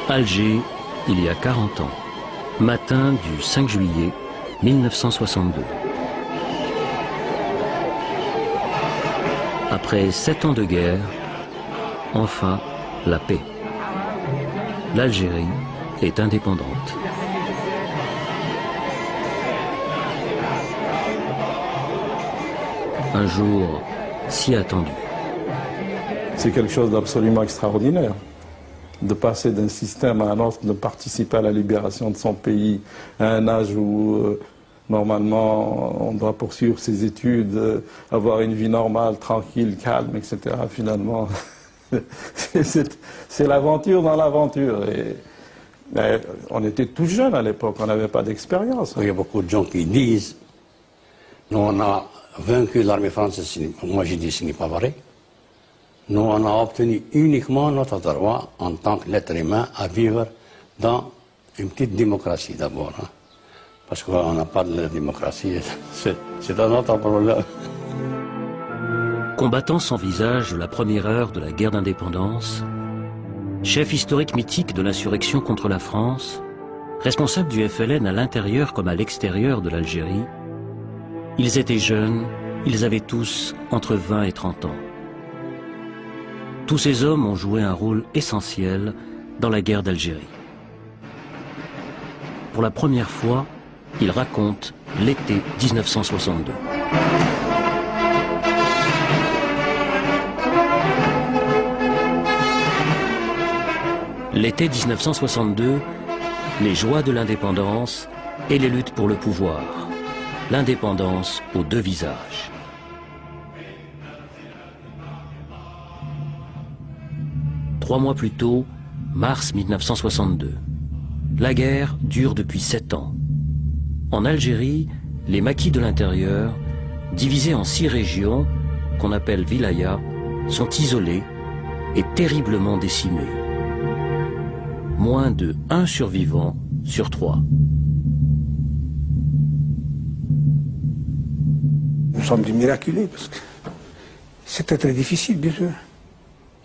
Alger, il y a 40 ans. Matin du 5 juillet 1962. Après 7 ans de guerre, enfin la paix. L'Algérie est indépendante. Un jour si attendu. C'est quelque chose d'absolument extraordinaire, de passer d'un système à un autre, de participer à la libération de son pays à un âge où normalement on doit poursuivre ses études, avoir une vie normale, tranquille, calme, etc. Finalement, c'est l'aventure dans l'aventure. On était tous jeunes à l'époque, on n'avait pas d'expérience. Il y a beaucoup de gens qui disent, nous on a vaincu l'armée française. Moi j'ai dit ce n'est pas vrai. Nous, on a obtenu uniquement notre droit en tant qu'être humain à vivre dans une petite démocratie d'abord. Hein. Parce qu'on n'a pas de la démocratie, c'est un autre problème. Combattant sans visage de la première heure de la guerre d'indépendance, chef historique mythique de l'insurrection contre la France, responsable du FLN à l'intérieur comme à l'extérieur de l'Algérie, ils étaient jeunes, ils avaient tous entre 20 et 30 ans. Tous ces hommes ont joué un rôle essentiel dans la guerre d'Algérie. Pour la première fois, ils racontent l'été 1962. L'été 1962, les joies de l'indépendance et les luttes pour le pouvoir. L'indépendance aux deux visages. Trois mois plus tôt, mars 1962. La guerre dure depuis 7 ans. En Algérie, les maquis de l'intérieur, divisés en 6 régions, qu'on appelle wilayas, sont isolés et terriblement décimés. Moins de 1 survivant sur 3. Nous sommes des miraculés parce que c'était très difficile, bien sûr.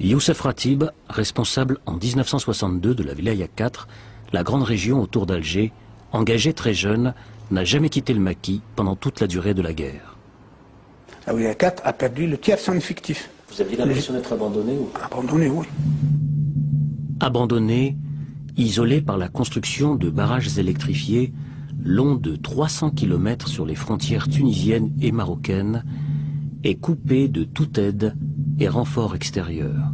Youssef Ratib, responsable en 1962 de la Wilaya 4, la grande région autour d'Alger, engagé très jeune, n'a jamais quitté le maquis pendant toute la durée de la guerre. La Wilaya 4 a perdu le tiers de son effectif. Vous aviez l'impression d'être abandonné ou... Abandonné, oui. Abandonné, isolé par la construction de barrages électrifiés longs de 300 km sur les frontières tunisiennes et marocaines, et coupé de toute aide et renforts extérieurs.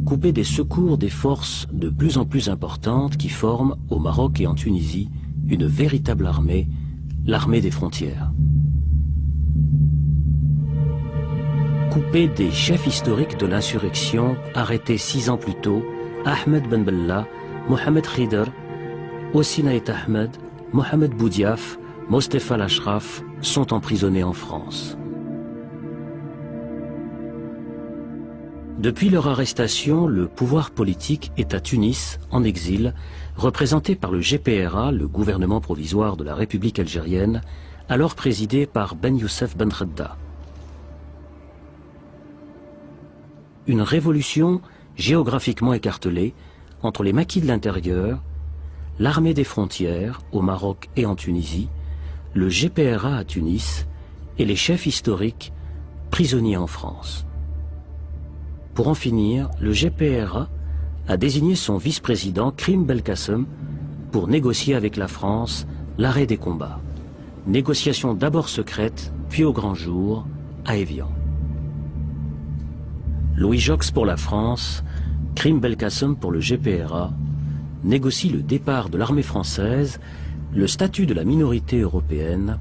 Coupé des secours des forces de plus en plus importantes qui forment, au Maroc et en Tunisie, une véritable armée, l'armée des frontières. Coupé des chefs historiques de l'insurrection arrêtés 6 ans plus tôt, Ahmed Ben Bella, Mohamed Khidr, Ossinaït Ahmed, Mohamed Boudiaf, Mostefa Lashraf sont emprisonnés en France. Depuis leur arrestation, le pouvoir politique est à Tunis, en exil, représenté par le GPRA, le gouvernement provisoire de la République algérienne, alors présidé par Ben Youssef Ben Khedda. Une révolution géographiquement écartelée entre les maquis de l'intérieur, l'armée des frontières au Maroc et en Tunisie, le GPRA à Tunis et les chefs historiques prisonniers en France. Pour en finir, le GPRA a désigné son vice-président Krim Belkacem pour négocier avec la France l'arrêt des combats. Négociation d'abord secrète, puis au grand jour, à Évian. Louis Jox pour la France, Krim Belkacem pour le GPRA, négocie le départ de l'armée française, le statut de la minorité européenne,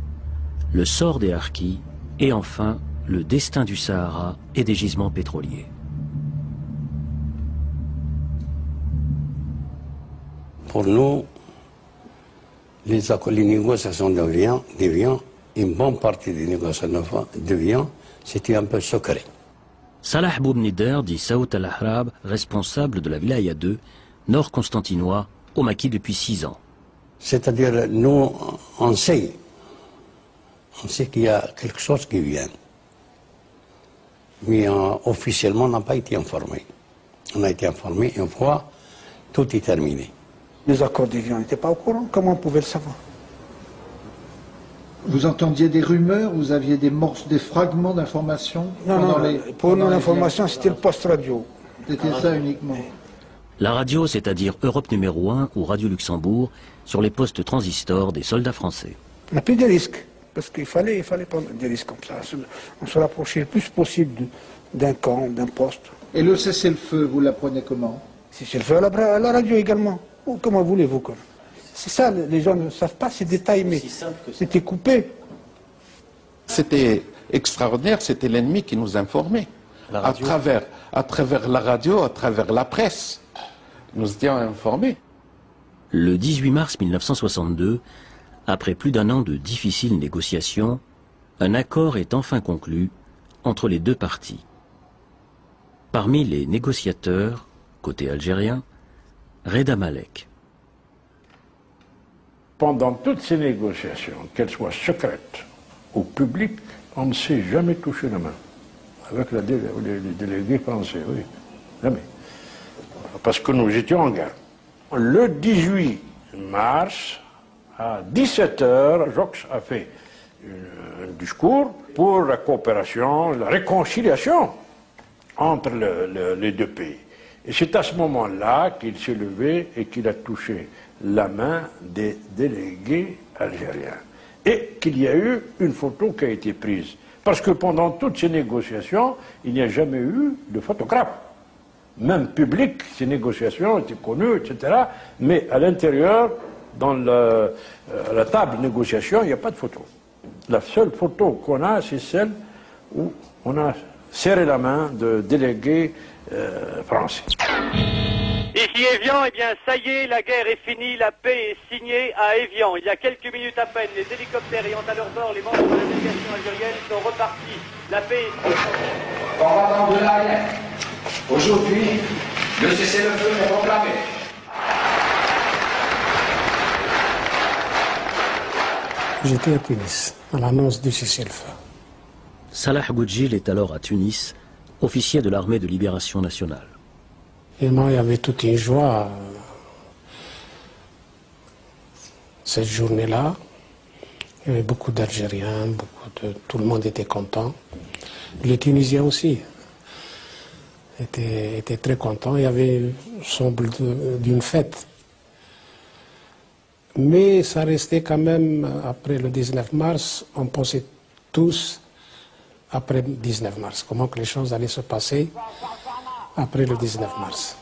le sort des harkis et enfin le destin du Sahara et des gisements pétroliers. Pour nous, les négociations d'Évian, une bonne partie des négociations d'Évian, c'était un peu secret. Salah Boubnider dit Saout al-Ahrab, responsable de la Wilaya 2, nord constantinois, au maquis depuis 6 ans. C'est-à-dire, nous, on sait qu'il y a quelque chose qui vient. Mais officiellement, on n'a pas été informé. On a été informé une fois Tout est terminé. Les accords d'Évian n'étaient pas au courant. Comment on pouvait le savoir? Vous entendiez des rumeurs, vous aviez des fragments d'informations? Non, pour nous, l'information, c'était le poste radio. C'était ça uniquement. La radio, c'est-à-dire Europe numéro 1 ou Radio Luxembourg, sur les postes transistors des soldats français. On a pris des risques, parce qu'il fallait prendre des risques comme ça. On se rapprochait le plus possible d'un camp, d'un poste. Et le cessez-le-feu, vous l'apprenez comment? Cessez-le-feu à la radio également. Ou comment voulez-vous? C'est ça, les gens ne savent pas ces détails, mais c'était coupé. C'était extraordinaire, c'était l'ennemi qui nous informait. À travers la radio, à travers la presse. Nous étions informés. Le 18 mars 1962, après plus d'un an de difficiles négociations, un accord est enfin conclu entre les deux parties. Parmi les négociateurs, côté algérien, Reda Malek. Pendant toutes ces négociations, qu'elles soient secrètes ou publiques, on ne s'est jamais touché la main. Avec les délégués français, oui. Jamais. Parce que nous étions en guerre. Le 18 mars, à 17h, Jox a fait un discours pour la coopération, la réconciliation entre les deux pays. Et c'est à ce moment-là qu'il s'est levé et qu'il a touché la main des délégués algériens. Et qu'il y a eu une photo qui a été prise. Parce que pendant toutes ces négociations, il n'y a jamais eu de photographe. Même public, ces négociations étaient connues, etc. Mais à l'intérieur, dans la table de négociation, il n'y a pas de photo. La seule photo qu'on a, c'est celle où on a serré la main de délégués français. Ici Évian, eh bien ça y est, la guerre est finie, la paix est signée à Évian. Il y a quelques minutes à peine, les hélicoptères ayant à leur bord les membres de la délégation algérienne sont repartis. La paix est signée. Commandant de l'arrière, aujourd'hui, le cessez-le-feu est proclamé. J'étais à Tunis, à l'annonce du cessez-le-feu. Salah Boudjil est alors à Tunis, officier de l'armée de libération nationale. Et moi, il y avait toute une joie cette journée-là. Il y avait beaucoup d'Algériens, tout le monde était content. Les Tunisiens aussi étaient très contents. Il y avait semble d'une fête. Mais ça restait quand même, après le 19 mars, on pensait tous, après le 19 mars, comment que les choses allaient se passer après le 19 mars.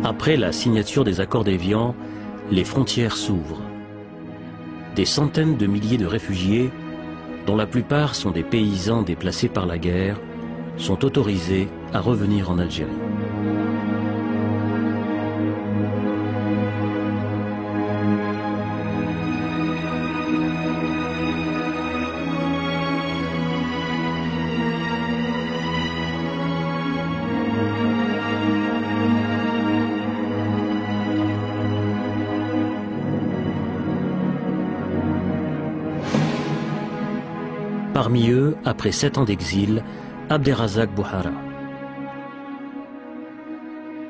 Après la signature des accords d'Évian, les frontières s'ouvrent. Des centaines de milliers de réfugiés, dont la plupart sont des paysans déplacés par la guerre, sont autorisés à revenir en Algérie. Parmi eux, après 7 ans d'exil, Abderrazak Bouhara.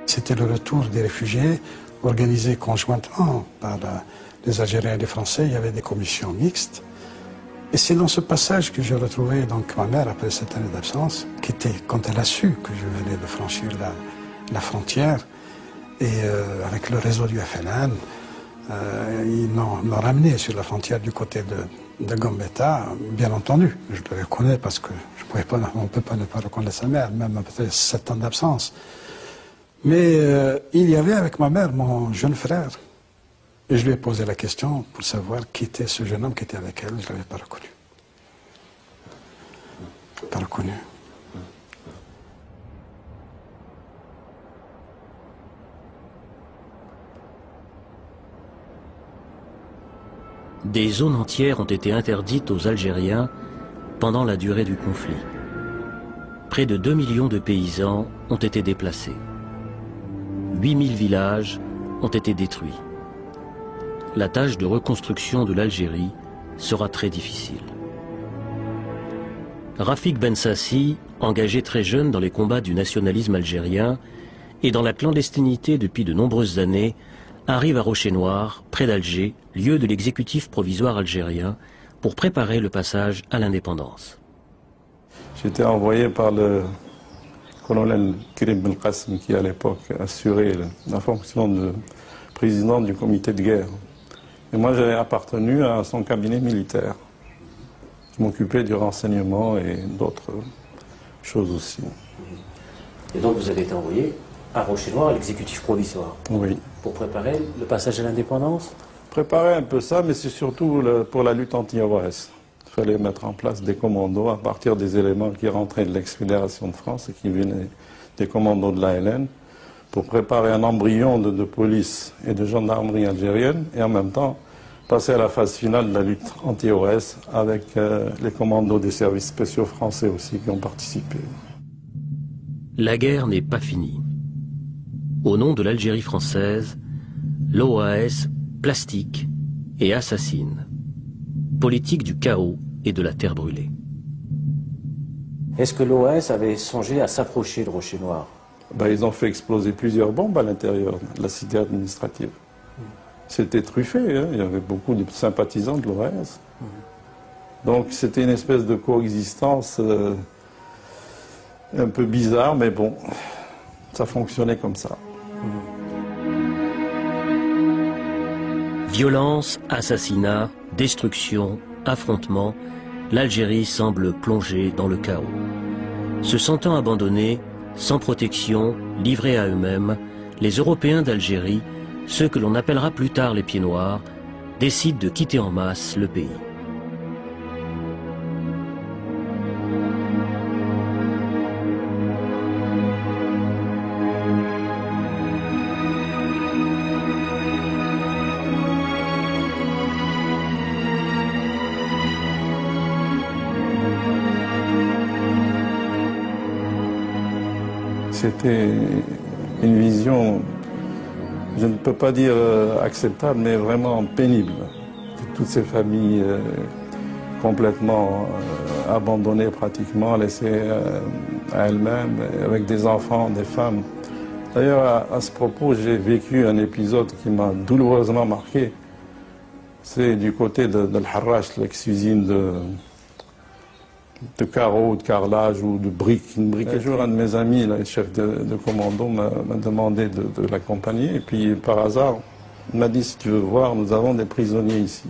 C'était le retour des réfugiés organisé conjointement par les Algériens et les Français. Il y avait des commissions mixtes. Et c'est dans ce passage que j'ai retrouvé donc ma mère après 7 années d'absence, qui était, quand elle a su que je venais de franchir la frontière, et avec le réseau du FLN, ils m'ont ramené sur la frontière du côté de Gambetta, bien entendu. Je le reconnais parce que on ne peut pas ne pas reconnaître sa mère, même après 7 ans d'absence. Mais il y avait avec ma mère mon jeune frère. Et je lui ai posé la question pour savoir qui était ce jeune homme qui était avec elle. Je ne l'avais pas reconnu. Pas reconnu. Des zones entières ont été interdites aux Algériens pendant la durée du conflit. Près de 2 millions de paysans ont été déplacés. 8000 villages ont été détruits. La tâche de reconstruction de l'Algérie sera très difficile. Rafik Ben Sassi, engagé très jeune dans les combats du nationalisme algérien et dans la clandestinité depuis de nombreuses années, arrive à Rocher-Noir, près d'Alger, lieu de l'exécutif provisoire algérien, pour préparer le passage à l'indépendance. J'étais envoyé par le colonel Karim Ben Qasim, qui à l'époque assurait la fonction de président du comité de guerre. Et moi j'ai appartenu à son cabinet militaire. Je m'occupais du renseignement et d'autres choses aussi. Et donc vous avez été envoyé à Rocher-Noir, à l'exécutif provisoire. Oui. Pour préparer le passage à l'indépendance? Préparer un peu ça, mais c'est surtout pour la lutte anti-OAS. Il fallait mettre en place des commandos à partir des éléments qui rentraient de l'ex-Fédération de France et qui venaient des commandos de l'ALN pour préparer un embryon de police et de gendarmerie algérienne et en même temps passer à la phase finale de la lutte anti-OAS avec les commandos des services spéciaux français aussi qui ont participé. La guerre n'est pas finie. Au nom de l'Algérie française, l'OAS plastique et assassine. Politique du chaos et de la terre brûlée. Est-ce que l'OAS avait songé à s'approcher de Rocher-Noir? Ils ont fait exploser plusieurs bombes à l'intérieur de la cité administrative. C'était truffé, hein. Il y avait beaucoup de sympathisants de l'OAS. Donc c'était une espèce de coexistence un peu bizarre, mais bon, ça fonctionnait comme ça. Violence, assassinat, destruction, affrontement, l'Algérie semble plongée dans le chaos. Se sentant abandonnés, sans protection, livrés à eux-mêmes, les Européens d'Algérie, ceux que l'on appellera plus tard les Pieds Noirs, décident de quitter en masse le pays. C'était une vision, je ne peux pas dire acceptable, mais vraiment pénible. Toutes ces familles complètement abandonnées pratiquement, laissées à elles-mêmes, avec des enfants, des femmes. D'ailleurs, à ce propos, j'ai vécu un épisode qui m'a douloureusement marqué. C'est du côté de l'Harrach, l'ex-usine de carreaux, de carrelage ou de briques. Un jour, un de mes amis, le chef de commando, m'a demandé de l'accompagner. Et puis, par hasard, il m'a dit, si tu veux voir, nous avons des prisonniers ici.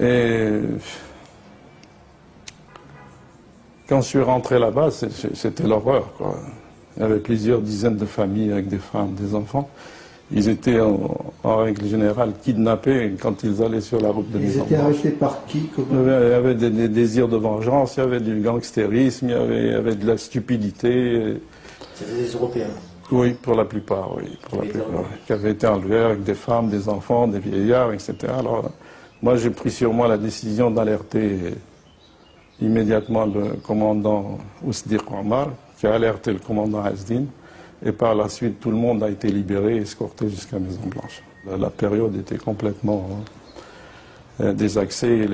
Et quand je suis rentré là-bas, c'était l'horreur, quoi. Il y avait plusieurs dizaines de familles avec des femmes, des enfants. Ils étaient en règle générale kidnappés quand ils allaient sur la route de mise en marche. Ils étaient arrêtés par qui? Il y avait des désirs de vengeance, il y avait du gangstérisme, il y avait de la stupidité. C'était des Européens? Oui, pour la plupart, oui. Qui avaient été enlevés avec des femmes, des enfants, des vieillards, etc. Alors, moi, j'ai pris sur moi la décision d'alerter immédiatement le commandant Ousdir Omar, qui a alerté le commandant Asdin. Et par la suite, tout le monde a été libéré et escorté jusqu'à Maison-Blanche. La période était complètement désaxée,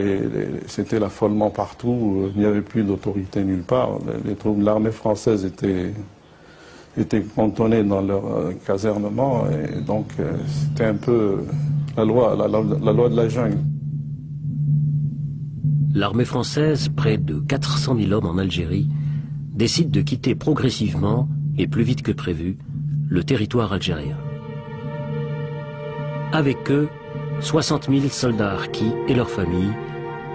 c'était l'affolement partout, il n'y avait plus d'autorité nulle part. Les troupes de l'armée française étaient cantonnées dans leur casernement, et donc c'était un peu la loi de la jungle. L'armée française, près de 400 000 hommes en Algérie, décide de quitter progressivement et plus vite que prévu, le territoire algérien. Avec eux, 60 000 soldats harkis et leurs familles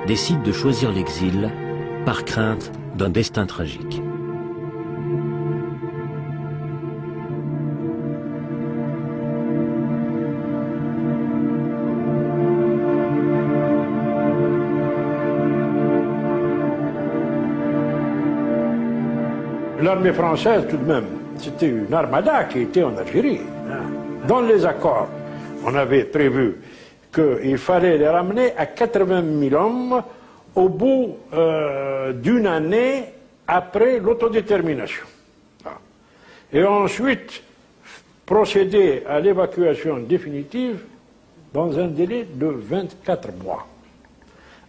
décident de choisir l'exil par crainte d'un destin tragique. L'armée française, tout de même, c'était une armada qui était en Algérie. Dans les accords, on avait prévu qu'il fallait les ramener à 80 000 hommes au bout d'une année après l'autodétermination. Et ensuite, procéder à l'évacuation définitive dans un délai de 24 mois.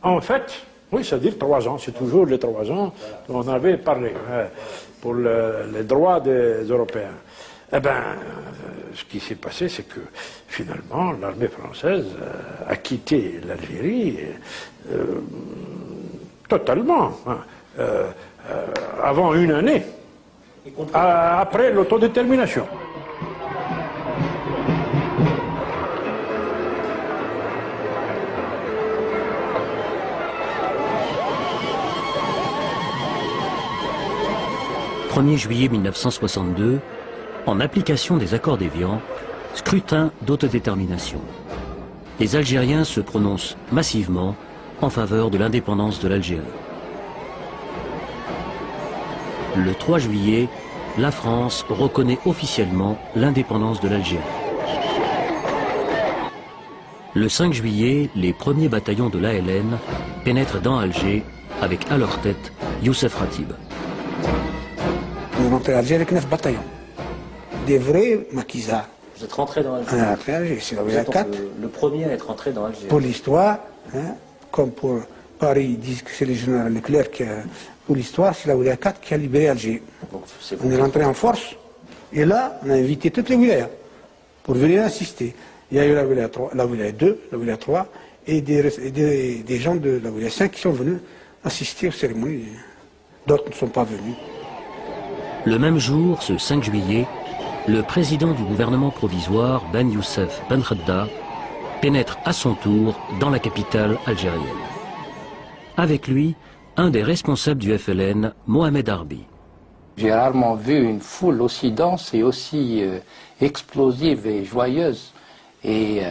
En fait, oui, c'est-à-dire 3 ans, c'est toujours les 3 ans dont on avait parlé pour les droits des Européens. Eh bien, ce qui s'est passé, c'est que finalement, l'armée française a quitté l'Algérie totalement, avant une année, après l'autodétermination. « 1er juillet 1962, en application des accords d'Évian, scrutin d'autodétermination. Les Algériens se prononcent massivement en faveur de l'indépendance de l'Algérie. Le 3 juillet, la France reconnaît officiellement l'indépendance de l'Algérie. Le 5 juillet, les premiers bataillons de l'ALN pénètrent dans Alger avec à leur tête Youssef Ratib. On est rentré à Alger avec 9 bataillons. Des vrais maquisards. Vous êtes rentré dans Alger. C'est la wilaya 4. Le premier à être rentré dans Alger. Pour l'histoire, comme pour Paris, ils disent que c'est le général Leclerc qui a... Pour l'histoire, c'est la wilaya 4 qui a libéré Alger. Donc, on est rentré en force. Et là, on a invité toutes les wilayas pour venir assister. Il y a eu la wilaya 3, la wilaya 2, la wilaya 3 et des gens de la wilaya 5 qui sont venus assister aux cérémonies. D'autres ne sont pas venus. Le même jour, ce 5 juillet, le président du gouvernement provisoire, Ben Youssef Ben Khedda, pénètre à son tour dans la capitale algérienne. Avec lui, un des responsables du FLN, Mohamed Arbi. J'ai rarement vu une foule aussi dense et aussi explosive et joyeuse. Et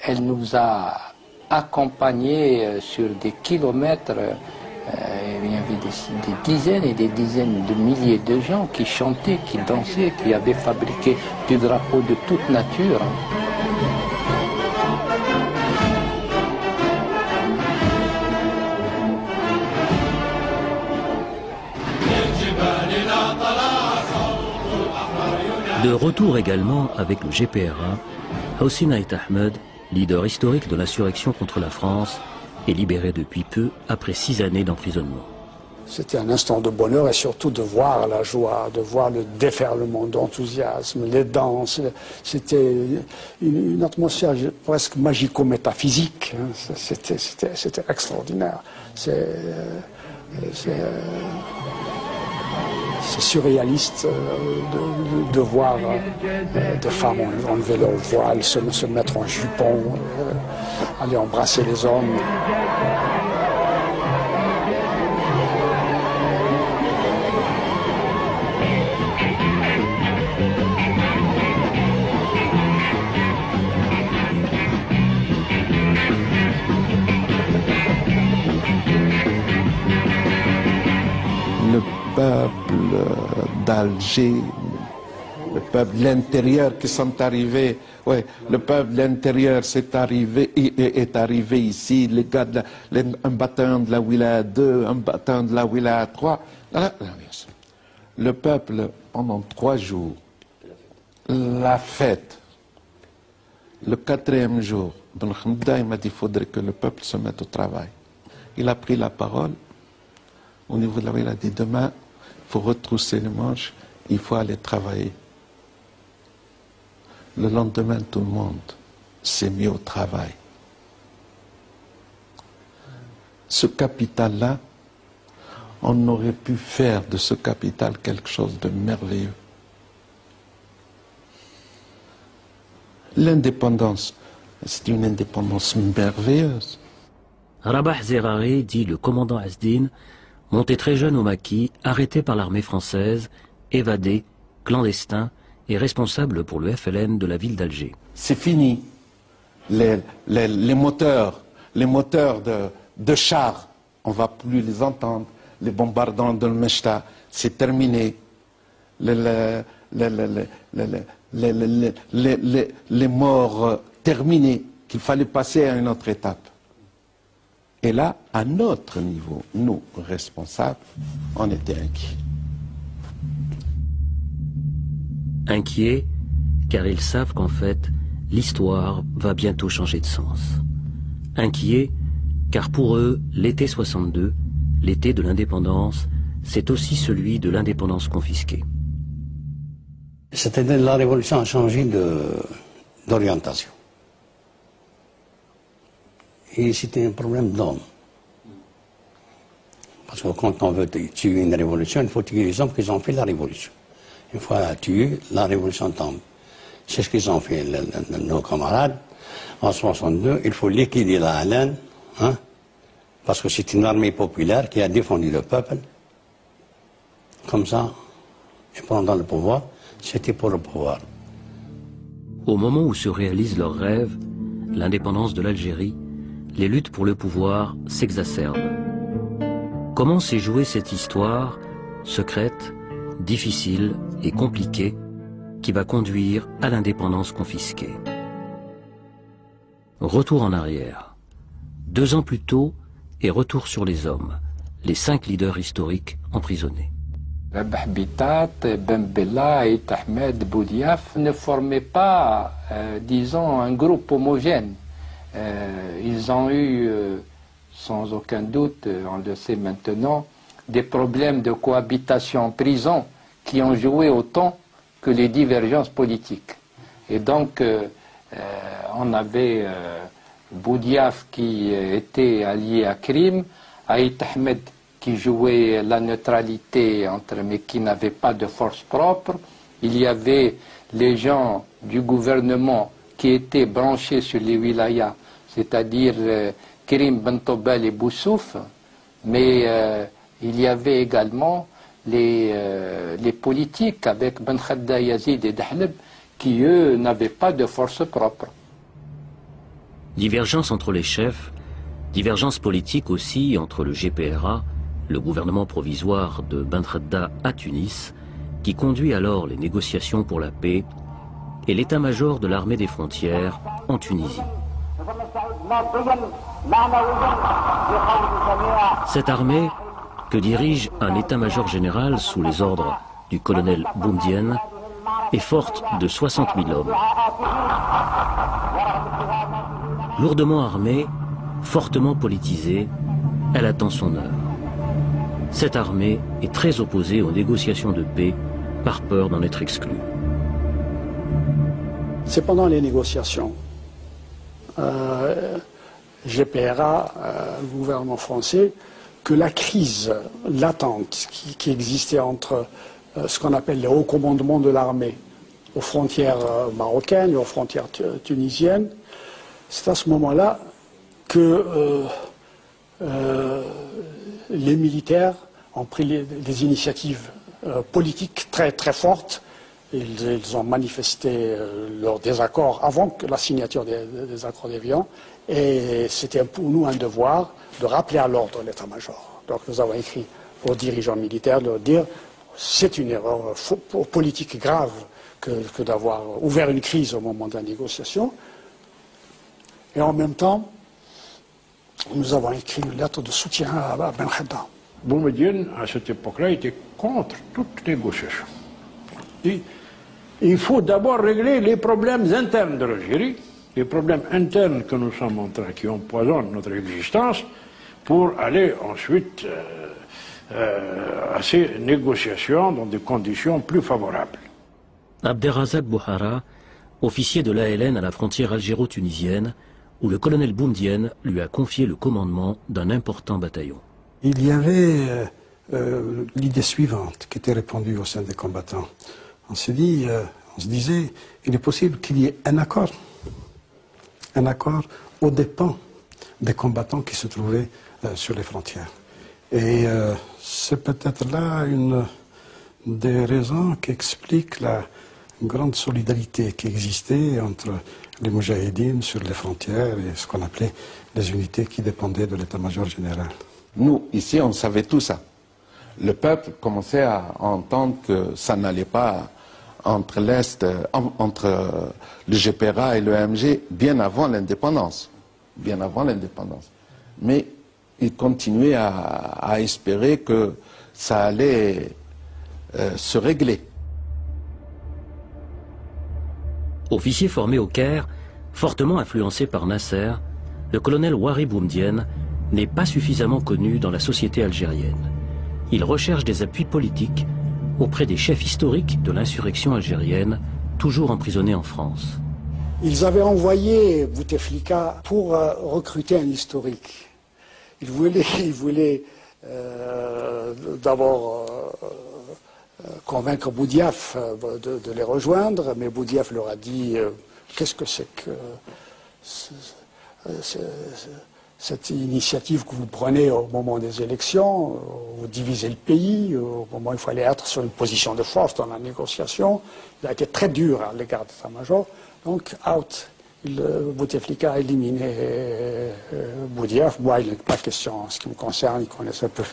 elle nous a accompagnés sur des kilomètres. Il y avait des dizaines et des dizaines de milliers de gens qui chantaient, qui dansaient, qui avaient fabriqué des drapeaux de toute nature. De retour également avec le GPRA, Hossein Ait Ahmed, leader historique de l'insurrection contre la France, est libéré depuis peu après 6 années d'emprisonnement. C'était un instant de bonheur et surtout de voir la joie, de voir le déferlement d'enthousiasme, les danses. C'était une atmosphère presque magico-métaphysique. C'était extraordinaire. C'est surréaliste de voir des femmes enlever leur voile, se mettre en jupon, aller embrasser les hommes. Le peuple d'Alger, le peuple de l'intérieur qui sont arrivés, ouais, le peuple de l'intérieur est arrivé ici, les gars un bataillon de la wilaya 2, un bataillon de la wilaya 3. Le peuple, pendant 3 jours, la fête, le 4e jour, Ben Khedda m'a dit qu'il faudrait que le peuple se mette au travail. Il a pris la parole. Au niveau de la wilaya, il a dit demain, il faut retrousser les manches, il faut aller travailler. Le lendemain, tout le monde s'est mis au travail. Ce capital-là, on aurait pu faire de ce capital quelque chose de merveilleux. L'indépendance, c'est une indépendance merveilleuse. Rabah Zerari, dit le commandant Asdin, monté très jeune au maquis, arrêté par l'armée française, évadé, clandestin et responsable pour le FLN de la ville d'Alger. C'est fini. Les moteurs de chars, on ne va plus les entendre. Les bombardements de Mechta, c'est terminé. Les morts terminés, qu'il fallait passer à une autre étape. Et là, à notre niveau, nous, responsables, on était inquiets. Inquiets, car ils savent qu'en fait, l'histoire va bientôt changer de sens. Inquiets, car pour eux, l'été 62, l'été de l'indépendance, c'est aussi celui de l'indépendance confisquée. C'est-à-dire la révolution a changé d'orientation. Et c'était un problème d'homme. Parce que quand on veut tuer une révolution, il faut tuer les hommes qui ont fait la révolution. Une fois tué, la révolution tombe. C'est ce qu'ils ont fait, nos camarades. En 62, il faut liquider la haleine, hein, parce que c'est une armée populaire qui a défendu le peuple. Comme ça, et pendant le pouvoir, c'était pour le pouvoir. Au moment où se réalise leur rêve, l'indépendance de l'Algérie, les luttes pour le pouvoir s'exacerbent. Comment s'est jouée cette histoire, secrète, difficile et compliquée, qui va conduire à l'indépendance confisquée? Retour en arrière. 2 ans plus tôt, et retour sur les hommes, les 5 leaders historiques emprisonnés. Rabah Bitat, Ben Bella et Ahmed Boudiaf ne formaient pas, disons, un groupe homogène. Ils ont eu, sans aucun doute, on le sait maintenant, des problèmes de cohabitation en prison qui ont joué autant que les divergences politiques. Et donc, on avait Boudiaf qui était allié à Crime, Aït Ahmed qui jouait la neutralité mais qui n'avait pas de force propre. Il y avait les gens du gouvernement qui étaient branchés sur les wilayas, c'est-à-dire Karim Bentobel et Boussouf, mais il y avait également les politiques avec Ben Khadda Yazid et Dahleb qui, eux, n'avaient pas de force propre. Divergence entre les chefs, divergence politique aussi entre le GPRA, le gouvernement provisoire de Ben Khadda à Tunis, qui conduit alors les négociations pour la paix, et l'état-major de l'armée des frontières en Tunisie. Cette armée, que dirige un état-major général sous les ordres du colonel Boumedienne, est forte de 60 000 hommes. Lourdement armée, fortement politisée, elle attend son heure. Cette armée est très opposée aux négociations de paix par peur d'en être exclue. C'est pendant les négociations, GPRA, le gouvernement français, que la crise latente qui existait entre ce qu'on appelle les hauts commandements de l'armée aux frontières marocaines et aux frontières tunisiennes, c'est à ce moment-là que les militaires ont pris des initiatives politiques très très fortes. Ils ont manifesté leur désaccord avant que la signature des accords d'Évian, et c'était pour nous un devoir de rappeler à l'ordre l'état-major. Donc nous avons écrit aux dirigeants militaires de leur dire c'est une erreur politique grave que d'avoir ouvert une crise au moment de la négociation. Et en même temps, nous avons écrit une lettre de soutien à Ben Khadda. Boumedienne, à cette époque-là, était contre toute négociation. Et il faut d'abord régler les problèmes internes de l'Algérie, les problèmes internes que nous sommes en train, qui empoisonnent notre existence, pour aller ensuite à ces négociations dans des conditions plus favorables. Abderrazak Bouhara, officier de l'ALN à la frontière algéro-tunisienne, où le colonel Boumedienne lui a confié le commandement d'un important bataillon. Il y avait l'idée suivante qui était répandue au sein des combattants. On se disait, il est possible qu'il y ait un accord aux dépens des combattants qui se trouvaient sur les frontières. Et c'est peut-être là une des raisons qui expliquent la grande solidarité qui existait entre les Moudjahidines sur les frontières et ce qu'on appelait les unités qui dépendaient de l'état-major général. Nous, ici, on savait tout ça. Le peuple commençait à entendre que ça n'allait pas entre l'Est, entre le GPRA et le MG, bien avant l'indépendance. Bien avant l'indépendance. Mais il continuait à espérer que ça allait se régler. Officier formé au Caire, fortement influencé par Nasser, le colonel Ouari Boumedienne n'est pas suffisamment connu dans la société algérienne. Il recherche des appuis politiques auprès des chefs historiques de l'insurrection algérienne, toujours emprisonnés en France. Ils avaient envoyé Bouteflika pour recruter un historique. Ils voulaient d'abord convaincre Boudiaf de les rejoindre, mais Boudiaf leur a dit qu'est-ce que c'est que cette initiative que vous prenez au moment des élections, vous divisez le pays, au moment où il fallait être sur une position de force dans la négociation. Il a été très dur à l'égard de l'état-major. Donc, out. Bouteflika a éliminé Boudiaf. Moi, il n'est pas question, en ce qui me concerne, il connaissait un peu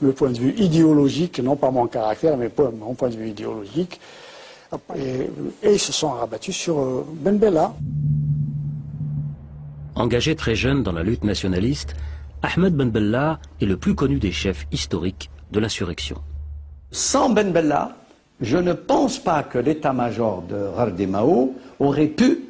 le point de vue idéologique, non pas mon caractère, mais mon point de vue idéologique. Et ils se sont rabattus sur Ben Bella. Engagé très jeune dans la lutte nationaliste, Ahmed Ben Bella est le plus connu des chefs historiques de l'insurrection. Sans Ben Bella, je ne pense pas que l'état-major de Ghardemao aurait pu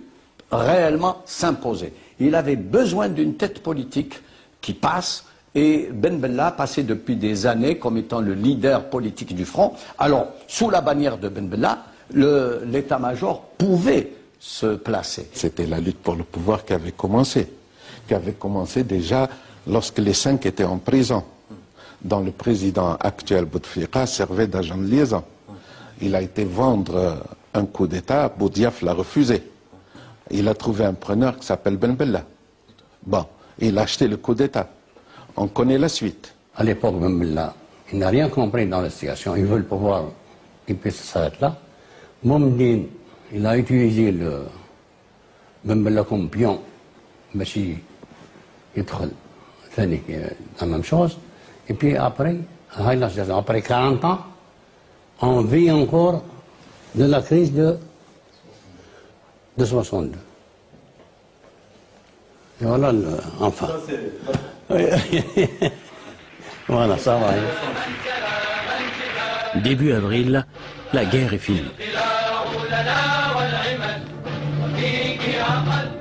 réellement s'imposer. Il avait besoin d'une tête politique qui passe, et Ben Bella passait depuis des années comme étant le leader politique du front. Alors, sous la bannière de Ben Bella, l'état-major pouvait se placer. C'était la lutte pour le pouvoir qui avait commencé déjà lorsque les 5 étaient en prison, dont le président actuel Bouteflika servait d'agent de liaison. Il a été vendre un coup d'État, Boudiaf l'a refusé. Il a trouvé un preneur qui s'appelle Ben Bella. Bon, il a acheté le coup d'État. On connaît la suite. À l'époque, Ben Bella, il n'a rien compris dans la situation. Il veut le pouvoir, il peut s'arrêter là. Boumedienne, il a utilisé le Ben Bella comme pion, mais si il la même chose. Et puis après 40 ans, on vit encore de la crise de 62. Et voilà, enfin. Voilà, ça va. Début avril, la guerre est finie.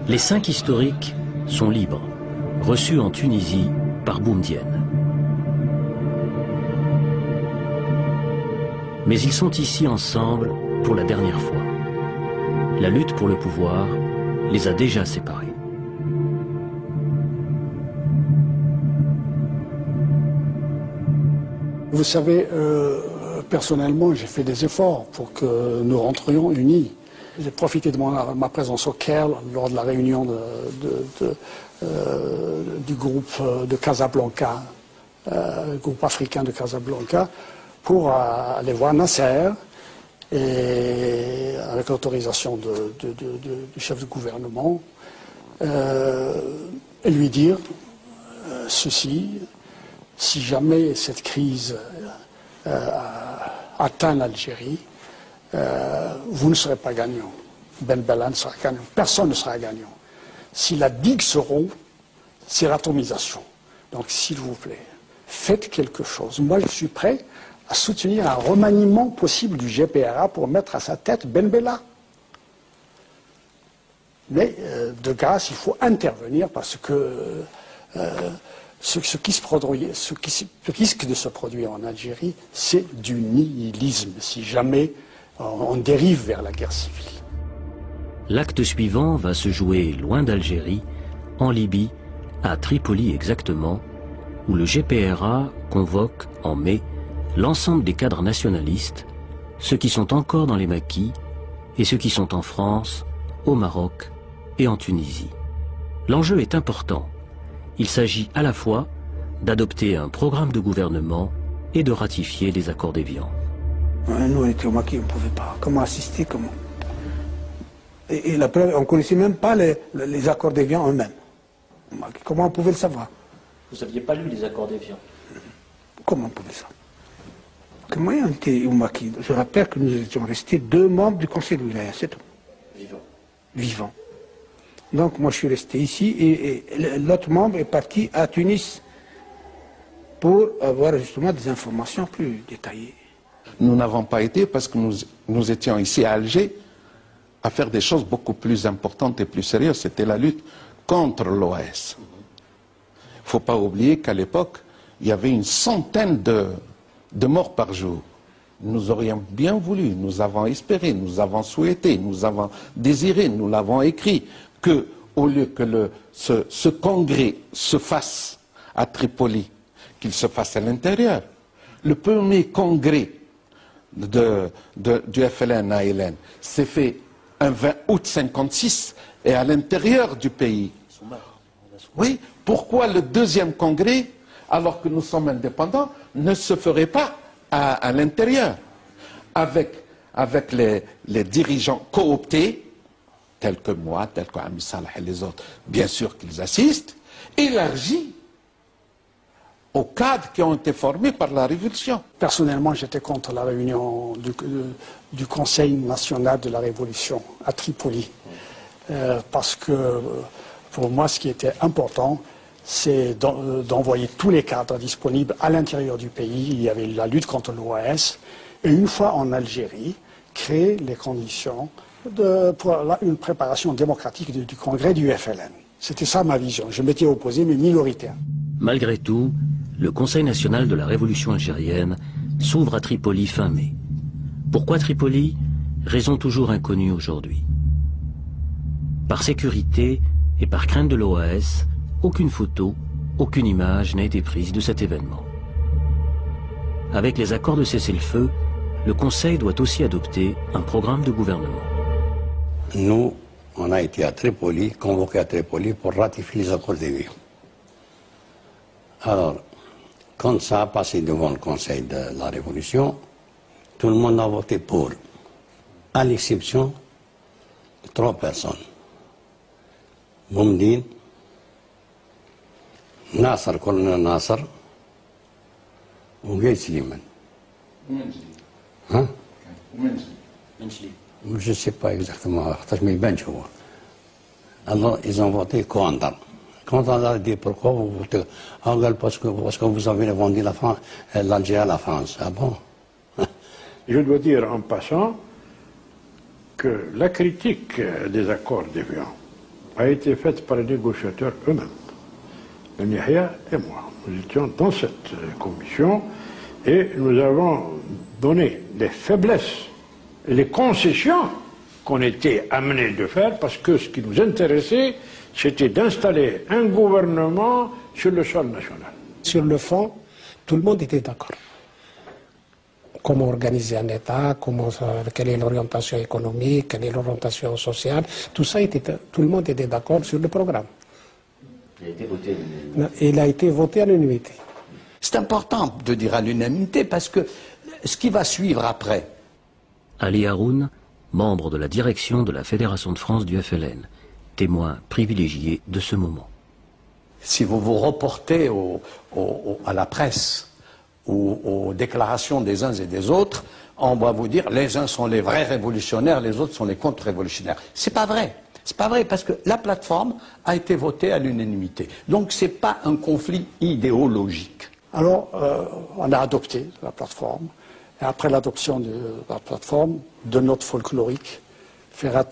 Les 5 historiques sont libres, reçus en Tunisie par Boumedienne. Mais ils sont ici ensemble pour la dernière fois. La lutte pour le pouvoir les a déjà séparés. Vous savez, personnellement, j'ai fait des efforts pour que nous rentrions unis. J'ai profité de ma présence au Caire lors de la réunion du groupe de Casablanca, le groupe africain de Casablanca, pour aller voir Nasser, et avec l'autorisation du chef de gouvernement, et lui dire ceci: si jamais cette crise atteint l'Algérie, vous ne serez pas gagnant. Ben Bella ne sera gagnant. Personne ne sera gagnant. Si la digue se rompt, c'est l'atomisation. Donc, s'il vous plaît, faites quelque chose. Moi, je suis prêt à soutenir un remaniement possible du GPRA pour mettre à sa tête Ben Bella. Mais, de grâce, il faut intervenir parce que ce qui risque de se produire en Algérie, c'est du nihilisme, si jamais on dérive vers la guerre civile. L'acte suivant va se jouer loin d'Algérie, en Libye, à Tripoli exactement, où le GPRA convoque en mai l'ensemble des cadres nationalistes, ceux qui sont encore dans les maquis et ceux qui sont en France, au Maroc et en Tunisie. L'enjeu est important. Il s'agit à la fois d'adopter un programme de gouvernement et de ratifier les accords d'Évian. Nous, on était au maquis, on ne pouvait pas. Comment assister, comment? Et la preuve, on ne connaissait même pas les accords d'Évian eux-mêmes. Comment on pouvait le savoir? Vous n'aviez pas lu les accords d'Évian? Comment on pouvait ça? Comment on était au maquis? Je rappelle que nous étions restés 2 membres du conseil de wilaya, c'est tout. Vivant. Vivant. Donc moi je suis resté ici et l'autre membre est parti à Tunis pour avoir justement des informations plus détaillées. Nous n'avons pas été parce que nous étions ici à Alger à faire des choses beaucoup plus importantes et plus sérieuses. C'était la lutte contre l'OAS. Il ne faut pas oublier qu'à l'époque, il y avait une centaine de morts par jour. Nous aurions bien voulu, nous avons espéré, nous avons souhaité, nous avons désiré, nous l'avons écrit, que au lieu que ce congrès se fasse à Tripoli, qu'il se fasse à l'intérieur. Le premier congrès du FLN à Hélène s'est fait un 20 août 1956 et à l'intérieur du pays. Oui, pourquoi le deuxième congrès, alors que nous sommes indépendants, ne se ferait pas à l'intérieur, avec les dirigeants cooptés, tels que moi, tels que Ami Salah et les autres, bien sûr qu'ils assistent, élargis aux cadres qui ont été formés par la Révolution. Personnellement, j'étais contre la réunion du Conseil national de la Révolution à Tripoli, parce que pour moi, ce qui était important, c'est d'envoyer tous les cadres disponibles à l'intérieur du pays. Il y avait la lutte contre l'OAS, et une fois en Algérie, créer les conditions pour une préparation démocratique du congrès du FLN. C'était ça ma vision. Je m'étais opposé, mais minoritaire. Malgré tout, le Conseil national de la Révolution algérienne s'ouvre à Tripoli fin mai. Pourquoi Tripoli? Raison toujours inconnue aujourd'hui. Par sécurité et par crainte de l'OAS, aucune photo, aucune image n'a été prise de cet événement. Avec les accords de cessez-le-feu, le Conseil doit aussi adopter un programme de gouvernement. Nous, on a été à Tripoli, convoqués à Tripoli pour ratifier les accords d'Évian. Alors, quand ça a passé devant le Conseil de la Révolution, tout le monde a voté pour, à l'exception de 3 personnes. Boumdine, Nasser, colonel Nasser, ou Guy Slimane. Hein? Je ne sais pas exactement. Alors, ils ont voté contre. Quand on a dit pourquoi vous votez, parce que vous avez vendu l'Algérie à la France. Ah bon? Je dois dire en passant que la critique des accords d'Évian a été faite par les négociateurs eux-mêmes. Yahya et moi. Nous étions dans cette commission et nous avons donné des faiblesses et les concessions qu'on était amenés de faire parce que ce qui nous intéressait, c'était d'installer un gouvernement sur le sol national. Sur le fond, tout le monde était d'accord. Comment organiser un État, quelle est l'orientation économique, quelle est l'orientation sociale, tout ça, tout le monde était d'accord sur le programme. Il a été voté à l'unanimité. C'est important de dire à l'unanimité parce que ce qui va suivre après. Ali Haroun, membre de la direction de la Fédération de France du FLN, témoin privilégié de ce moment. Si vous vous reportez à la presse ou aux déclarations des uns et des autres, on va vous dire les uns sont les vrais révolutionnaires, les autres sont les contre-révolutionnaires. C'est pas vrai. C'est pas vrai parce que la plateforme a été votée à l'unanimité. Donc c'est pas un conflit idéologique. Alors, on a adopté la plateforme. Et après l'adoption de la plateforme, de notes folkloriques, Ferhat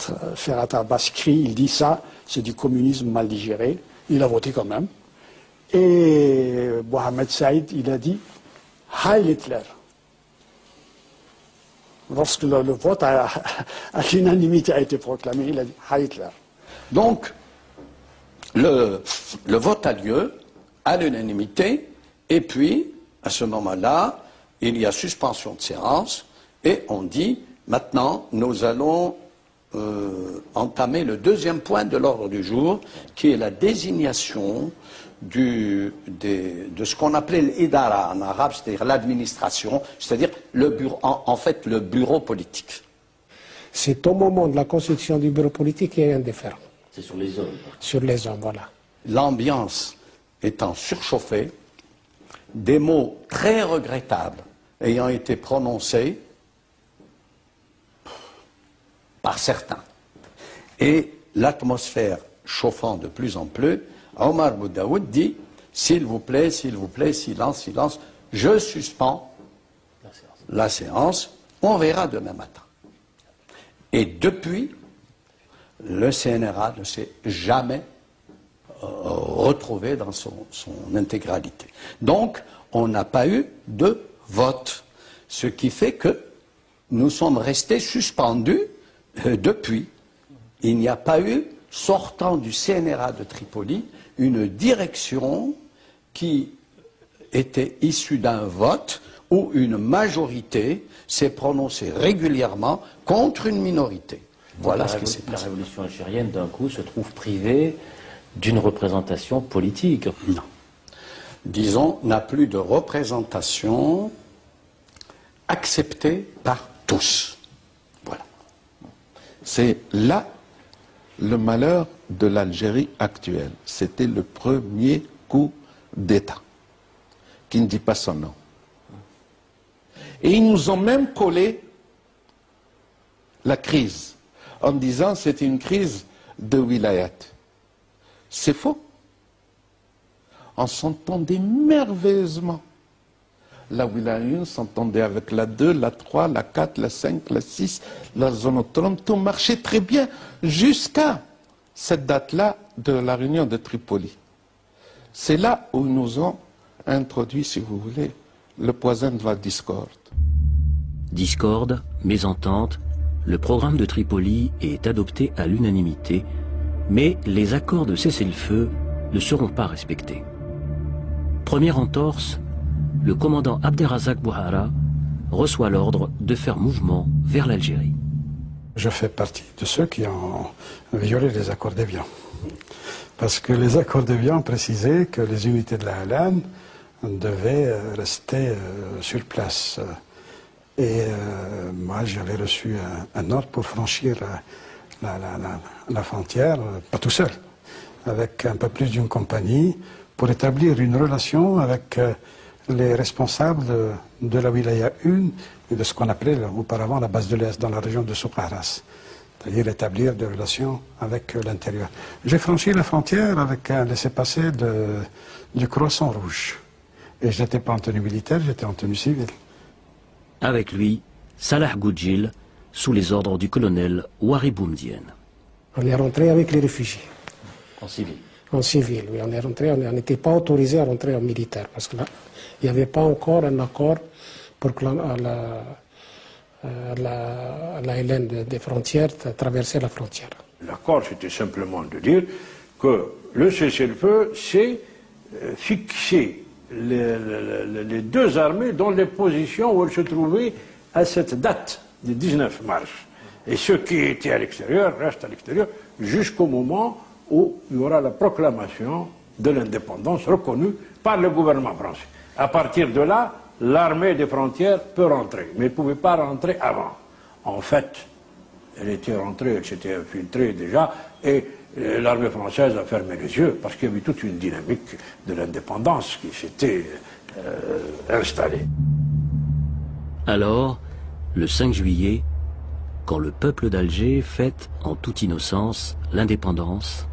Abbas crie, il dit ça, c'est du communisme mal digéré. Il a voté quand même. Et Mohamed Saïd, il a dit Heil Hitler. Lorsque le vote à l'unanimité a été proclamé, il a dit Heil Hitler. Donc, le vote a lieu à l'unanimité, et puis, à ce moment-là, il y a suspension de séance, et on dit, maintenant, nous allons entamer le deuxième point de l'ordre du jour, qui est la désignation de ce qu'on appelait l'idara en arabe, c'est-à-dire l'administration, c'est-à-dire le bureau, en fait le bureau politique. C'est au moment de la constitution du bureau politique qui est indifférent. C'est sur les hommes. Sur les hommes, voilà. L'ambiance étant surchauffée, des mots très regrettables ayant été prononcés par certains, et l'atmosphère chauffant de plus en plus, Omar Boudaoud dit « S'il vous plaît, silence, silence, je suspends la séance, on verra demain matin. » Et depuis, le CNRA ne s'est jamais retrouvé dans son intégralité. Donc, on n'a pas eu de vote, ce qui fait que nous sommes restés suspendus depuis. Il n'y a pas eu, sortant du CNRA de Tripoli, une direction qui était issue d'un vote où une majorité s'est prononcée régulièrement contre une minorité. Voilà ce qui s'est passé. La révolution algérienne, d'un coup, se trouve privée d'une représentation politique. Non. Disons, n'a plus de représentation acceptée par tous. Voilà. C'est là le malheur de l'Algérie actuelle. C'était le premier coup d'État, qui ne dit pas son nom. Et ils nous ont même collé la crise, en disant que c'est une crise de wilayat. C'est faux. On s'entendait merveilleusement. La wilaya 1 s'entendait avec la 2, la 3, la 4, la 5, la 6, la zone autonome. Tout marchait très bien jusqu'à cette date-là de la réunion de Tripoli. C'est là où ils nous ont introduit, si vous voulez, le poison de la discorde. Discorde, mésentente, le programme de Tripoli est adopté à l'unanimité, mais les accords de cessez-le-feu ne seront pas respectés. Première entorse, le commandant Abderrazak Bouhara reçoit l'ordre de faire mouvement vers l'Algérie. Je fais partie de ceux qui ont violé les accords d'Évian. Parce que les accords d'Évian précisaient que les unités de la LN devaient rester sur place. Et moi, j'avais reçu un ordre pour franchir la frontière, pas tout seul, avec un peu plus d'une compagnie, pour établir une relation avec les responsables de la wilaya 1 et de ce qu'on appelait auparavant la base de l'Est, dans la région de Soukharas, c'est-à-dire établir des relations avec l'intérieur. J'ai franchi la frontière avec un laissez-passer du Croissant Rouge. Et je n'étais pas en tenue militaire, j'étais en tenue civile. Avec lui, Salah Goudjil, sous les ordres du colonel Ouari Boumdienne. On est rentré avec les réfugiés. En civil? En civil, oui. On est rentré, on n'était pas autorisé à rentrer en militaire, parce que là, il n'y avait pas encore un accord pour que la LN des frontières traversait la frontière. L'accord, c'était simplement de dire que le cessez-le-feu, c'est fixer les deux armées dans les positions où elles se trouvaient à cette date du 19 mars. Et ceux qui étaient à l'extérieur restent à l'extérieur jusqu'au moment où il y aura la proclamation de l'indépendance reconnue par le gouvernement français. À partir de là, l'armée des frontières peut rentrer, mais elle ne pouvait pas rentrer avant. En fait, elle était rentrée, elle s'était infiltrée déjà, et l'armée française a fermé les yeux, parce qu'il y avait toute une dynamique de l'indépendance qui s'était installée. Alors, le 5 juillet, quand le peuple d'Alger fête en toute innocence l'indépendance,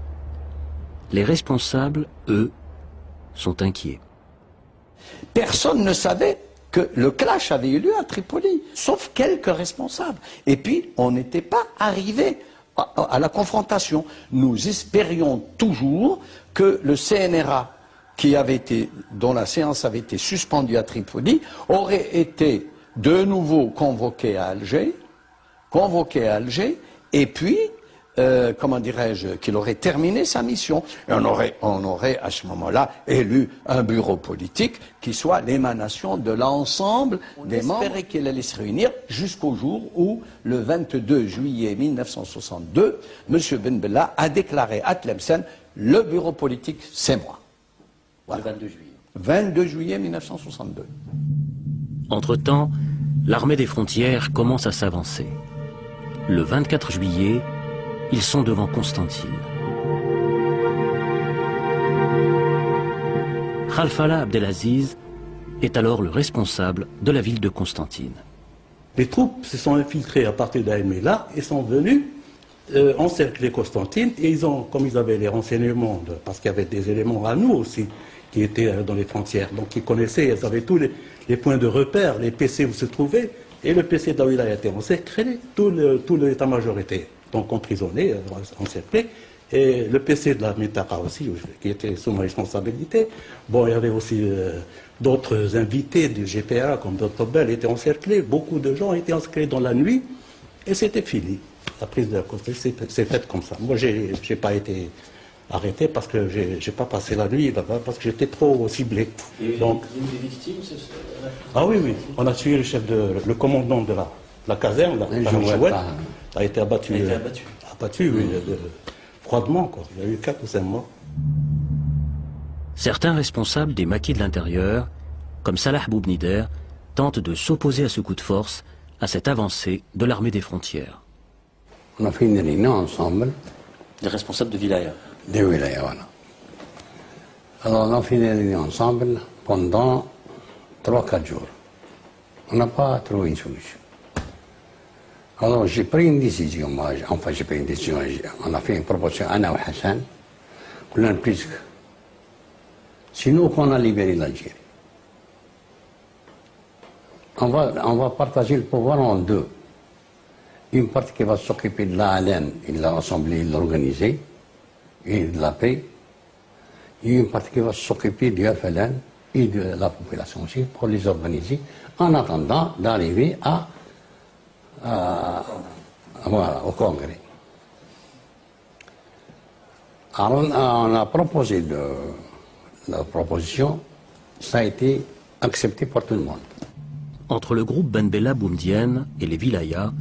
les responsables, eux, sont inquiets. Personne ne savait que le clash avait eu lieu à Tripoli, sauf quelques responsables. Et puis, on n'était pas arrivé à la confrontation. Nous espérions toujours que le CNRA, dont la séance avait été suspendue à Tripoli, aurait été de nouveau convoqué à Alger, et puis, comment dirais-je, qu'il aurait terminé sa mission. Et on aurait à ce moment-là élu un bureau politique qui soit l'émanation de l'ensemble des membres. On espérait qu'il allait se réunir jusqu'au jour où, le 22 juillet 1962, M. Ben Bella a déclaré à Tlemcen, le bureau politique, c'est moi. Voilà. Le 22 juillet. 22 juillet 1962. Entre-temps, l'armée des frontières commence à s'avancer. Le 24 juillet, ils sont devant Constantine. Khalfallah Abdelaziz est alors le responsable de la ville de Constantine. Les troupes se sont infiltrées à partir d'Aïmela et sont venues encercler Constantine. Et ils ont, comme ils avaient les renseignements, parce qu'il y avait des éléments à nous aussi, qui étaient dans les frontières, donc ils connaissaient, ils avaient tous les points de repère, les PC où se trouvaient, et le PC de la wilaya était encerclé, tout l'état-major était donc emprisonnés, encerclés. Et le PC de la Mitaka aussi, qui était sous ma responsabilité. Bon, il y avait aussi d'autres invités du GPRA, comme Dr Bell, étaient encerclés. Beaucoup de gens étaient encerclés dans la nuit. Et c'était fini. La prise de la conscience s'est faite comme ça. Moi, j'ai pas été arrêté parce que j'ai pas passé la nuit là-bas, parce que j'étais trop ciblé. Et donc, des victimes, ah oui, oui. On a tué le commandant de la caserne, Jouet, a été abattu. Abattu, oui, froidement, quoi. Il y a eu 4 ou 5 morts. Certains responsables des maquis de l'intérieur, comme Salah Boubnider, tentent de s'opposer à ce coup de force, à cette avancée de l'armée des frontières. On a fait une réunion ensemble. Des responsables de wilaya. Des wilayas, voilà. Alors on a fait une réunion ensemble pendant 3-4 jours. On n'a pas trouvé une solution. Alors j'ai pris une décision, moi, enfin j'ai pris une décision, on a fait une proposition, Anna et Hassan, qu'on a prise. Sinon qu'on a libéré l'Algérie. On va partager le pouvoir en 2. Une partie qui va s'occuper de la haleine, et de l'Assemblée, de l'organiser, et de la paix. Et une partie qui va s'occuper du FLN et de la population aussi, pour les organiser, en attendant d'arriver voilà, au Congrès. Alors on a proposé la proposition, ça a été accepté par tout le monde. Entre le groupe Ben Bella Boumdienne et les wilayas,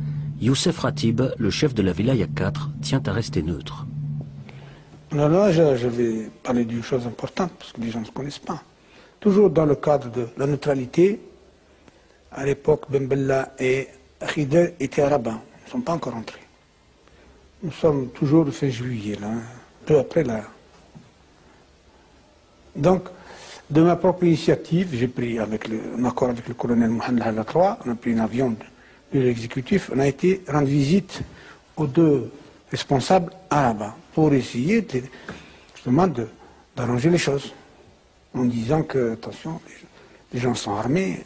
Youssef Ratib, le chef de la wilaya 4, tient à rester neutre. Alors là, je vais parler d'une chose importante, parce que les gens ne se connaissent pas. Toujours dans le cadre de la neutralité, à l'époque, Ben Bella et Khider étaient à Rabat, ils ne sont pas encore entrés. Nous sommes toujours le fin juillet, là, peu après là. Donc, de ma propre initiative, j'ai pris, en accord avec le colonel Mohamed Hala III, on a pris un avion de l'exécutif, on a été rendre visite aux 2 responsables à Rabat, pour essayer justement d'arranger les choses, en disant que, attention, les gens sont armés,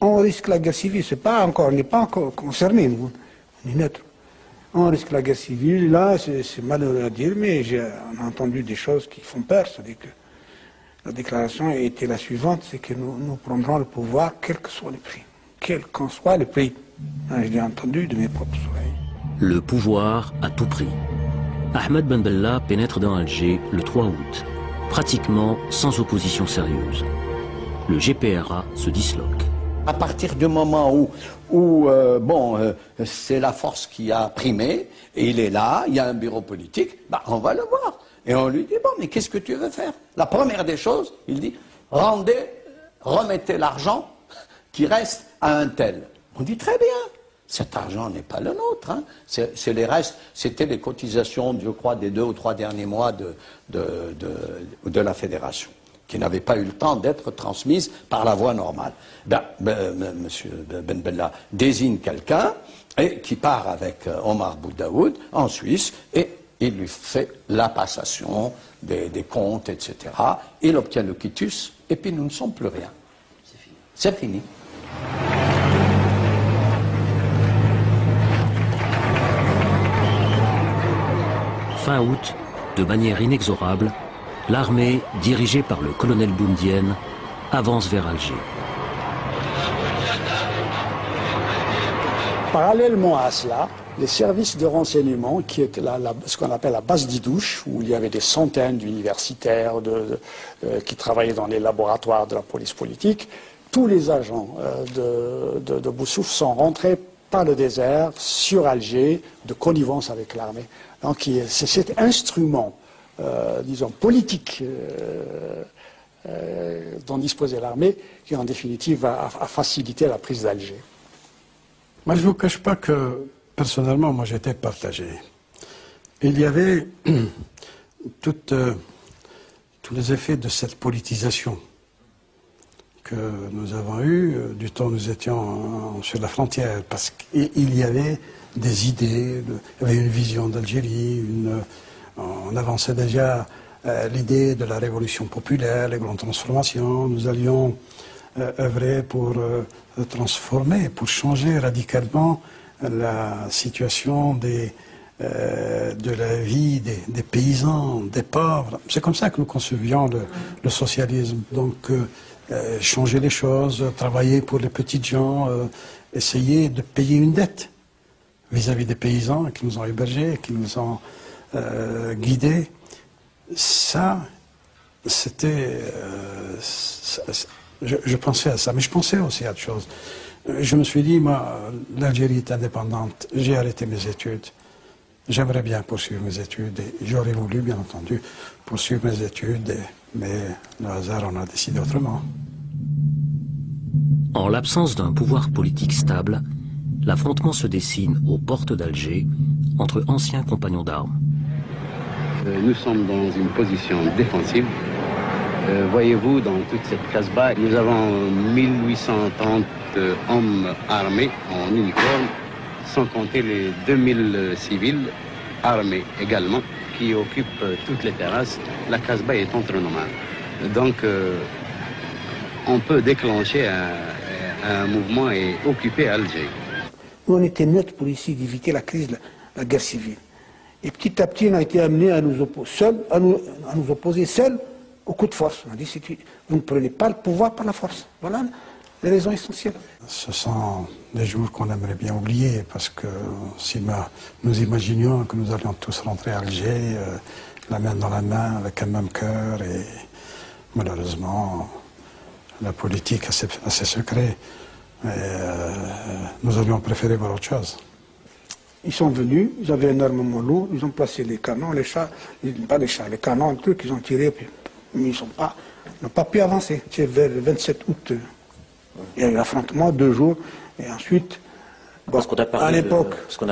on risque la guerre civile, on n'est pas encore concerné, nous, on est neutre. On risque la guerre civile, là, c'est malheureux à dire, mais on a entendu des choses qui font peur, c'est-à-dire que la déclaration était la suivante, c'est que nous prendrons le pouvoir, quel que soit le prix. Quel qu'en soit le prix. Je l'ai entendu de mes propres oreilles. Le pouvoir à tout prix. Ahmed Ben Bella pénètre dans Alger le 3 août, pratiquement sans opposition sérieuse. Le GPRA se disloque. À partir du moment où c'est la force qui a primé, et il est là, il y a un bureau politique, on va le voir. Et on lui dit, bon, mais qu'est-ce que tu veux faire? La première des choses, il dit, remettez l'argent qui reste à un tel. On dit, très bien, cet argent n'est pas le nôtre. Hein. C'est les restes, c'était les cotisations, je crois, des 2 ou 3 derniers mois de la fédération, qui n'avaient pas eu le temps d'être transmises par la voie normale. Monsieur Ben Bella désigne quelqu'un qui part avec Omar Boudaoud en Suisse et il lui fait la passation des comptes, etc. Il obtient le quitus et puis nous ne sommes plus rien. C'est fini. Fin août, de manière inexorable, l'armée, dirigée par le colonel Boumdienne, avance vers Alger. Parallèlement à cela, les services de renseignement, qui étaient ce qu'on appelle la base d'Idouche, où il y avait des centaines d'universitaires qui travaillaient dans les laboratoires de la police politique, tous les agents de Boussouf sont rentrés par le désert sur Alger, de connivence avec l'armée. Donc c'est cet instrument, disons, politique dont disposait l'armée qui, en définitive, a facilité la prise d'Alger. Moi, je ne vous cache pas que, personnellement, moi, j'étais partagé. Il y avait tous les effets de cette politisation que nous avons eue du temps où nous étions sur la frontière, parce qu'il y avait des idées, il y avait une vision d'Algérie, on avançait déjà l'idée de la révolution populaire, les grandes transformations, nous allions œuvrer pour transformer, pour changer radicalement la situation des de la vie des paysans, des pauvres. C'est comme ça que nous concevions le socialisme. Donc, changer les choses, travailler pour les petites gens, essayer de payer une dette vis-à-vis des paysans qui nous ont hébergés, qui nous ont guidés. Ça, c'était... je pensais à ça, mais je pensais aussi à autre chose. Je me suis dit, moi, l'Algérie est indépendante, j'ai arrêté mes études. J'aimerais bien poursuivre mes études et j'aurais voulu, bien entendu, poursuivre mes études, mais le hasard en a décidé autrement. En l'absence d'un pouvoir politique stable, l'affrontement se dessine aux portes d'Alger entre anciens compagnons d'armes. Nous sommes dans une position défensive. Voyez-vous, dans toute cette Casbah, nous avons 1830 hommes armés en uniforme, sans compter les 2000 civils armés également, qui occupent toutes les terrasses. La Casbah est entre nos mains. Donc, on peut déclencher un mouvement et occuper Alger. Nous, on était neutres pour essayer d'éviter la crise, la guerre civile. Et petit à petit, on a été amené à nous opposer seuls au coup de force. On a dit, vous ne prenez pas le pouvoir par la force. Voilà les raisons essentielles. Ce sont des jours qu'on aimerait bien oublier, parce que si nous imaginions que nous allions tous rentrer à Alger, la main dans la main, avec un même cœur, et malheureusement, la politique a ses secrets. Nous aurions préféré voir autre chose. Ils sont venus, ils avaient un armement lourd, ils ont placé les canons, les canons, le truc, ils ont tiré, mais ils n'ont pas pu avancer. C'est vers le 27 août, il y a eu l'affrontement, 2 jours, et ensuite, parce qu'on a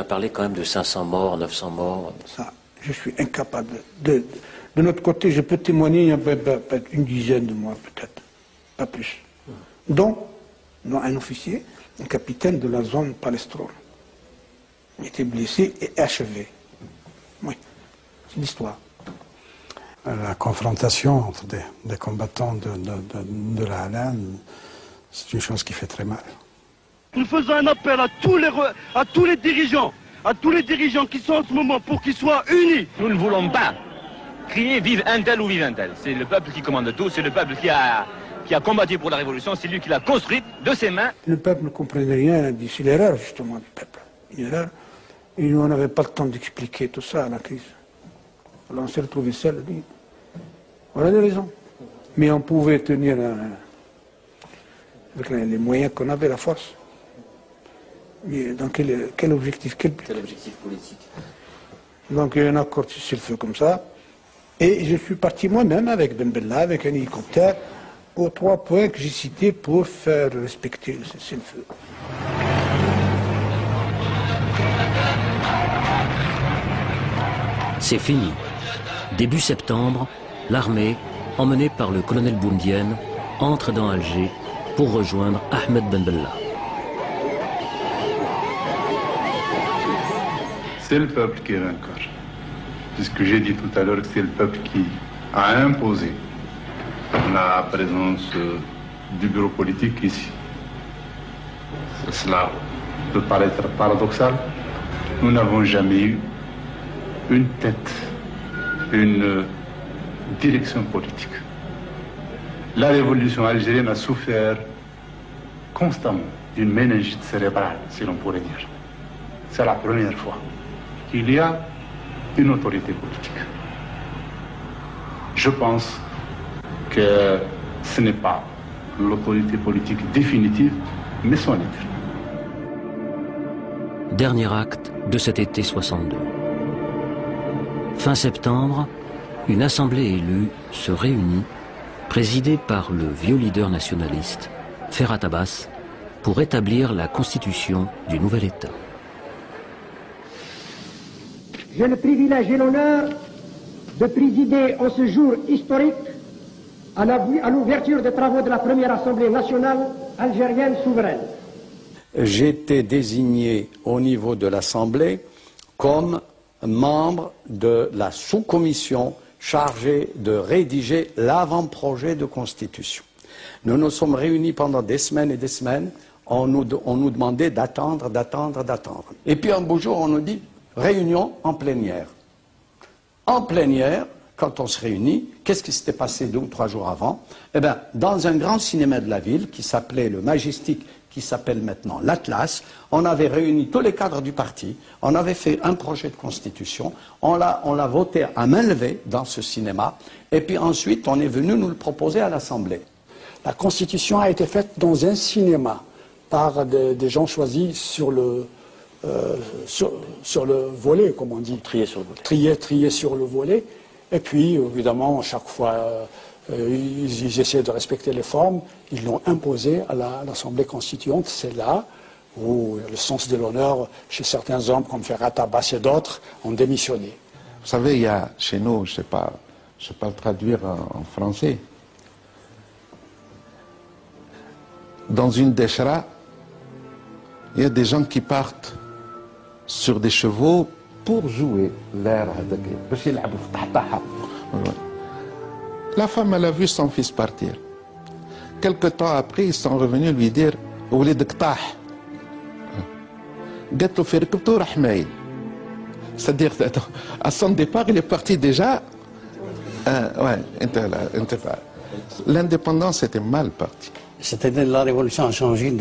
parlé quand même de 500 morts, 900 morts. Ça, je suis incapable. De notre côté, je peux témoigner, il y a peut-être une dizaine de morts, peut-être, pas plus. Dont un officier, un capitaine de la zone Palestrone. Il était blessé et achevé. Oui, c'est l'histoire. La confrontation entre des combattants de la Halane, c'est une chose qui fait très mal. Nous faisons un appel à tous les dirigeants qui sont en ce moment pour qu'ils soient unis. Nous ne voulons pas crier vive un tel ou vive un tel. C'est le peuple qui commande tout, c'est le peuple qui a combattu pour la révolution, c'est lui qui l'a construite de ses mains. Le peuple ne comprenait rien, c'est l'erreur justement du peuple. Une erreur. Et nous, on n'avait pas le temps d'expliquer tout ça à la crise. Alors on s'est retrouvé seul. Voilà les raisons. Mais on pouvait tenir avec les moyens qu'on avait, la force. Mais dans quel objectif politique. Donc il y a un accord sur le feu comme ça. Et je suis parti moi-même avec Ben Bella, avec un hélicoptère, aux 3 points que j'ai cités pour faire respecter le cessez-le-feu. C'est fini. Début septembre, l'armée, emmenée par le colonel Boumedienne, entre dans Alger pour rejoindre Ahmed Ben Bella. C'est le peuple qui est vainqueur. C'est ce que j'ai dit tout à l'heure, que c'est le peuple qui a imposé la présence du bureau politique ici. Cela peut paraître paradoxal. Nous n'avons jamais eu une tête, une direction politique. La révolution algérienne a souffert constamment d'une méningite cérébrale, si l'on pourrait dire. C'est la première fois qu'il y a une autorité politique. Je pense que ce n'est pas l'autorité politique définitive, mais son étude. Dernier acte de cet été 62. Fin septembre, une assemblée élue se réunit, présidée par le vieux leader nationaliste, Ferhat Abbas, pour établir la constitution du nouvel État. J'ai le privilège et l'honneur de présider en ce jour historique à l'ouverture des travaux de la première Assemblée nationale algérienne souveraine. J'ai été désigné au niveau de l'Assemblée comme membre de la sous-commission chargée de rédiger l'avant-projet de constitution. Nous nous sommes réunis pendant des semaines et des semaines. On nous demandait d'attendre. Et puis un beau jour, on nous dit, réunion en plénière. En plénière, quand on se réunit, qu'est-ce qui s'était passé 2 ou 3 jours avant? Eh bien, dans un grand cinéma de la ville qui s'appelait le Majestic, qui s'appelle maintenant l'Atlas, on avait réuni tous les cadres du parti, on avait fait un projet de constitution, on l'a voté à main levée dans ce cinéma, et puis ensuite on est venu nous le proposer à l'Assemblée. La constitution a été faite dans un cinéma par des gens choisis sur le volet, comme on dit. Triés sur le volet. Triés sur le volet. Et puis, évidemment, chaque fois, ils essaient de respecter les formes. Ils l'ont imposé à l'Assemblée constituante. C'est là où le sens de l'honneur, chez certains hommes comme Ferhat Abbas et d'autres, ont démissionné. Vous savez, il y a chez nous, je ne sais pas le traduire en français, dans une déchra, il y a des gens qui partent sur des chevaux pour jouer l'air. La femme, elle a vu son fils partir. Quelque temps après, ils sont revenus lui dire c'est-à-dire, à son départ, il est parti déjà. L'indépendance était mal partie. C'était la révolution a changé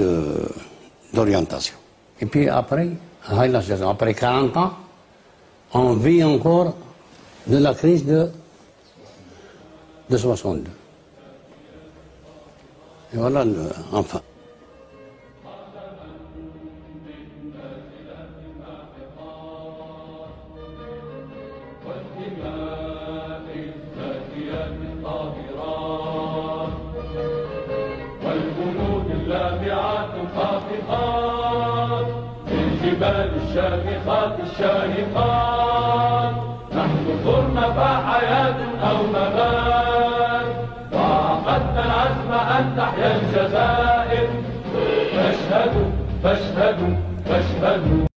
d'orientation. Et puis après 40 ans, on vit encore de la crise de 62. Et voilà, enfin. الشامخات الشاهقات نحن صرنا فحياة أو ممات وعقدنا العزم أن تحيا الجزائر فاشهدوا فاشهدوا فاشهدوا